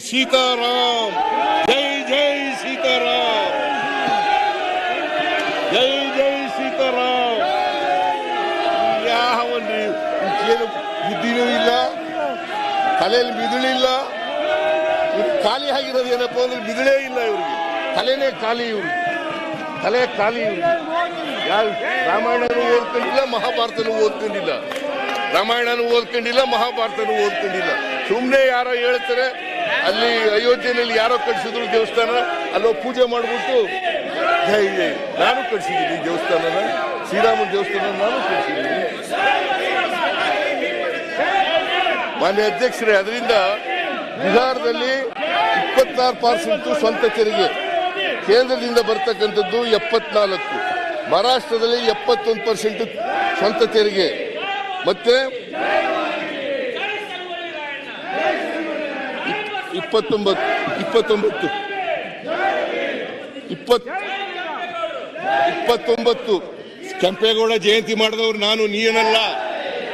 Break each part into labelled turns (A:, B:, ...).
A: ಸೀತಾರಾಮ್, ಜೈ ಜೈ ಸೀತಾರಾಮ್, ಜೈ ಜೈ ಸೀತಾರಾಮ್. ಯಾವನ್ರಿ ಏನು ಬುದ್ಧಿನೂ ಇಲ್ಲ, ತಲೆಯಲ್ಲಿ ಮಿದುಳಿಲ್ಲ. ಖಾಲಿ ಆಗಿರೋದು ಏನಪ್ಪ ಅಂದ್ರೆ ಮಿದುಳೇ ಇಲ್ಲ ಇವ್ರಿಗೆ, ತಲೆನೇ ಖಾಲಿ ಇವ್ರಿಗೆ, ತಲೆ ಖಾಲಿ ಇವ್ರಿಗೆ. ಯಾರು ರಾಮಾಯಣನೂ ಓದ್ಕೊಂಡಿಲ್ಲ, ಮಹಾಭಾರತನೂ ಓದ್ಕೊಂಡಿಲ್ಲ, ರಾಮಾಯಣನೂ ಓದ್ಕೊಂಡಿಲ್ಲ, ಮಹಾಭಾರತನೂ ಓದ್ಕೊಂಡಿಲ್ಲ. ಸುಮ್ಮನೆ ಯಾರೋ ಹೇಳ್ತಾರೆ ಅಲ್ಲಿ ಅಯೋಧ್ಯೆಯಲ್ಲಿ ಯಾರೋ ಕಟ್ಸಿದ್ರು ದೇವಸ್ಥಾನ, ಅಲ್ಲೋ ಪೂಜೆ ಮಾಡ್ಬಿಟ್ಟು ಜೈ ಜೈ. ನಾನು ಕಟ್ಸಿದ್ದೀನಿ ದೇವಸ್ಥಾನನ, ಶ್ರೀರಾಮನ ದೇವಸ್ಥಾನ ನಾನು ಕಟ್ಸಿದ್ದೀನಿ. ಮಾನ್ಯ ಅಧ್ಯಕ್ಷರೇ, ಅದರಿಂದ ಬಿಹಾರದಲ್ಲಿ 26% ಸ್ವಂತ ತೆರಿಗೆ, ಕೇಂದ್ರದಿಂದ ಬರ್ತಕ್ಕಂಥದ್ದು 74%, ಮಹಾರಾಷ್ಟ್ರದಲ್ಲಿ 71% ಸ್ವಂತ ತೆರಿಗೆ, ಮತ್ತೆ 29 ಕೆಂಪೇಗೌಡ ಜಯಂತಿ ಮಾಡಿದವ್ರು ನಾನು, ನೀನಲ್ಲ,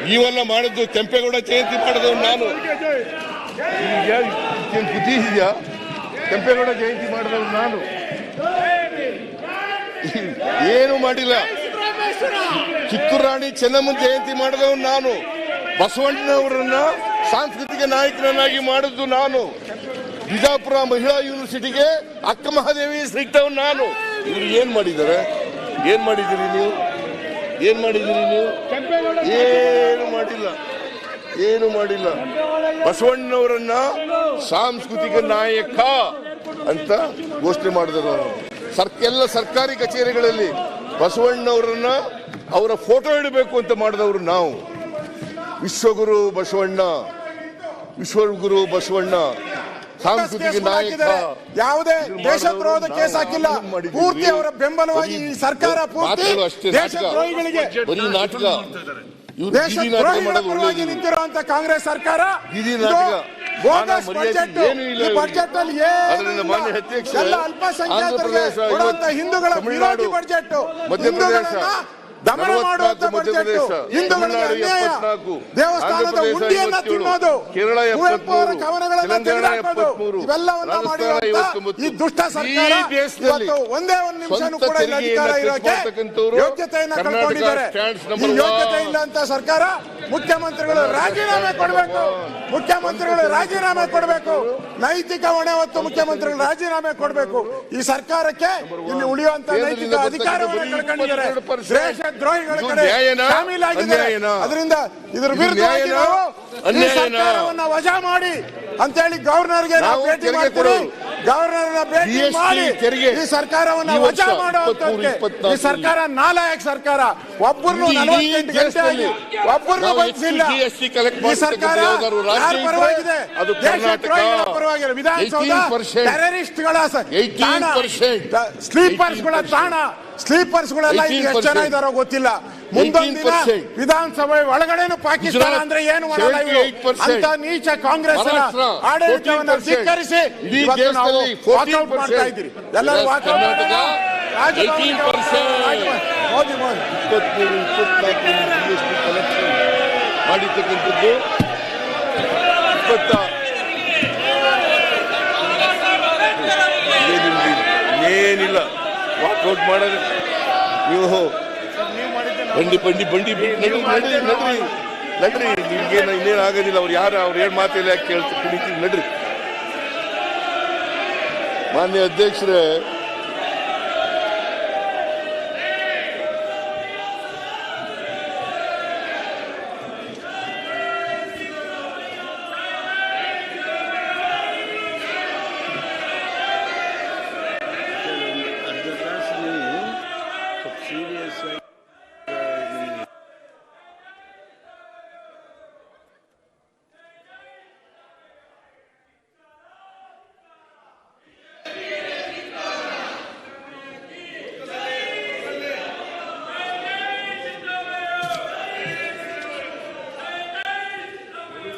A: ನೀವೆಲ್ಲ ಮಾಡಿದ್ದು. ಕೆಂಪೇಗೌಡ ಜಯಂತಿ ಮಾಡಿದವ್ರು ನಾನು. ಬುದ್ಧಿ ಇದೆಯಾ? ಕೆಂಪೇಗೌಡ ಜಯಂತಿ ಮಾಡಿದವ್ರು ನಾನು, ಏನು ಮಾಡಿಲ್ಲ. ಕಿತ್ತೂರು ರಾಣಿ ಚೆನ್ನಮ್ಮನ ಜಯಂತಿ ಮಾಡಿದವ್ರು ನಾನು, ಬಸವಣ್ಣನವರನ್ನ ಸಾಂಸ್ಕೃತಿಕ ನಾಯಕರನ್ನಾಗಿ ಮಾಡಿದ್ದು ನಾನು, ಬಿಜಾಪುರ ಮಹಿಳಾ ಯೂನಿವರ್ಸಿಟಿಗೆ ಅಕ್ಕ ಮಹಾದೇವಿ ಸಿಗ್ತವ್ ನಾನು. ಇವ್ರು ಏನ್ ಮಾಡಿದ್ದಾರೆ? ಏನ್ ಮಾಡಿದ್ದೀರಿ ನೀವು? ಏನ್ ಮಾಡಿದ್ದೀರಿ ನೀವು? ಏನು ಮಾಡಿಲ್ಲ, ಏನು ಮಾಡಿಲ್ಲ. ಬಸವಣ್ಣನವರನ್ನ ಸಾಂಸ್ಕೃತಿಕ ನಾಯಕ ಅಂತ ಘೋಷಣೆ ಮಾಡಿದ್ರು. ಎಲ್ಲ ಸರ್ಕಾರಿ ಕಚೇರಿಗಳಲ್ಲಿ ಬಸವಣ್ಣನವರನ್ನ ಅವರ ಫೋಟೋ ಇಡಬೇಕು ಅಂತ ಮಾಡಿದವರು ನಾವು. ವಿಶ್ವಗುರು ಬಸವಣ್ಣ, ವಿಶ್ವಗುರು ಬಸವಣ್ಣ ಸಾಂಸ್ಕೃತಿಕ ನಾಯಕ.
B: ಯಾವುದೇ ದೇಶದ್ರೋಹದ ಕೇಸ್ ಹಾಕಿಲ್ಲ, ಪೂರ್ತಿ ಅವರ ಬೆಂಬಲವಾಗಿ ಈ ಸರ್ಕಾರ ಪೂರ್ತಿ ದೇಶದ್ರೋಹಿಗಳಿಗೆ
A: ಬರೀ ನಾಟಕ,
B: ದೇಶದ್ರೋಹಿಗಳಿಗೆ ನಿಂತಿರುವಂತ ಕಾಂಗ್ರೆಸ್ ಸರ್ಕಾರ ಬೋಗಸ್ ಬಜೆಟ್. ಈ ಬಜೆಟ್ ಅಲ್ಲಿ ಎಲ್ಲ ಅಲ್ಪಸಂಖ್ಯಾತರಿಗೆ ಕೊಡುವಂತ ಹಿಂದೂಗಳ ವಿರೋಧಿ ಬಜೆಟ್, ಹಿಂದೂಗಳನ್ನ ದಮನ ಮಾಡುವಂತ ಬಜೆಟ್, ಹಿಂದೂಗಳಿಗೆ ಅನ್ಯಾಯ, ದೇವಸ್ಥಾನದ ಉಂಡಿಯನ್ನ ತಿನ್ನೋದು, ಕುವೆಂಪು ಅವರ ಕವನಗಳನ್ನ ತೆಗೆದುಹಾಕೋದು, ಇವೆಲ್ಲವನ್ನ ಮಾಡಿರುವಂತ ಈ ದುಷ್ಟ ಸರ್ಕಾರ ಇವತ್ತು ಒಂದೇ ಒಂದು ನಿಮಿಷನೂ ಕೂಡ ಇಲ್ಲಿ ಅಧಿಕಾರ ಇರೋಕೆ ಯೋಗ್ಯತೆಯನ್ನ ಕಳ್ಕೊಂಡಿದ್ದಾರೆ. ಈ ಯೋಗ್ಯತೆ ಇಲ್ಲ ಅಂತ ಸರ್ಕಾರ ಮುಖ್ಯಮಂತ್ರಿಗಳು ರಾಜೀನಾಮೆ ಕೊಡಬೇಕು, ಮುಖ್ಯಮಂತ್ರಿಗಳು ರಾಜೀನಾಮೆ ಕೊಡಬೇಕು, ನೈತಿಕ ಹೊಣೆ ಹೊತ್ತು ಮುಖ್ಯಮಂತ್ರಿಗಳು ರಾಜೀನಾಮೆ ಕೊಡಬೇಕು. ಈ ಸರ್ಕಾರಕ್ಕೆ ಇಲ್ಲಿ ಉಳಿಯುವಂತ ನೈತಿಕ ಅಧಿಕಾರವನ್ನು ಕಳ್ಕೊಂಡಿದ್ದಾರೆ, ದೇಶದ್ರೋಹಿಗಳ ಕಡೆ ಶಾಮೀಲಾಗಿದ್ದಾರೆ. ಅದರಿಂದ ಇದರ ವಿರುದ್ಧವಾಗಿ ನಾವು ಈ ಸರ್ಕಾರವನ್ನ ವಜಾ ಮಾಡಿ ಅಂತ ಹೇಳಿ ಗವರ್ನರ್ಗೆ ನಾವು ಭೇಟಿ ಮಾಡ್ತೀವಿ. ಗವರ್ನರ್ನ ಭೇಟಿ ಮಾಡಿ ಈ ಸರ್ಕಾರವನ್ನ ವಜಾ ಮಾಡುವಂತಕ್ಕೆ ಈ ಸರ್ಕಾರ ನಾಲಾಯಕ ಸರ್ಕಾರ. ಒಬ್ಬರನ್ನು 48 ಗಂಟೆ ಆಗಿ ಒಬ್ಬರನ್ನು ಬಂಧಿಸಿಲ್ಲ. ಈ ಸರ್ಕಾರ ಯಾರ ಪರವಾಗಿದೆ? ದೇಶದ್ರೋಹಿಗಳ ಪರವಾಗಿದೆ. ವಿಧಾನಸೌಧ ಟೆರರಿಸ್ಟ್ಗಳ ತಾಣ, ಸ್ಲೀಪರ್ಸ್ಗಳ ತಾಣ. ಸ್ಲೀಪರ್ಸ್ಗಳೆಲ್ಲ ಈಗ ಎಷ್ಟು ಜನ ಇದಾರೋ ಗೊತ್ತಿಲ್ಲ. ಮುಂದೊಂದು ದಿನ ವಿಧಾನಸಭೆ ಒಳಗಡೆನು ಪಾಕಿಸ್ತಾನ ಅಂದ್ರೆ ಏನು ಮಾಡಲ್ಲ ಇವರು. ಅಂತ ನೀಚ ಕಾಂಗ್ರೆಸ್ ಆಡಳಿತವನ್ನು ಧಿಕ್ಕರಿಸಿ ನಾವು ವಾಕೌಟ್ ಮಾಡ್ತಾ ಇದ್ದೀರಿ. ಎಲ್ಲರೂ ವಾಕೌಟ್
A: ಮಾಡಿರ್ತಕ್ಕಂಥದ್ದು ಏನಿಲ್ಲ. ವಾಕೌಟ್ ಮಾಡೋದು ನೀವು ಬಂಡಿ ಬಂಡಿ ಬಂಡಿ ನಡ್ರಿ ನಡ್ರಿ, ನಿಮ್ಗೇನು ಇನ್ನೇನು ಆಗೋದಿಲ್ಲ. ಅವ್ರು ಯಾರು ಅವ್ರು ಏನು ಮಾತಿಲ್ಲ, ಯಾಕೆ ಕೇಳ್ತೀವಿ, ಕುಣಿತೀವಿ, ನಡ್ರಿ. ಮಾನ್ಯ ಅಧ್ಯಕ್ಷರೇ,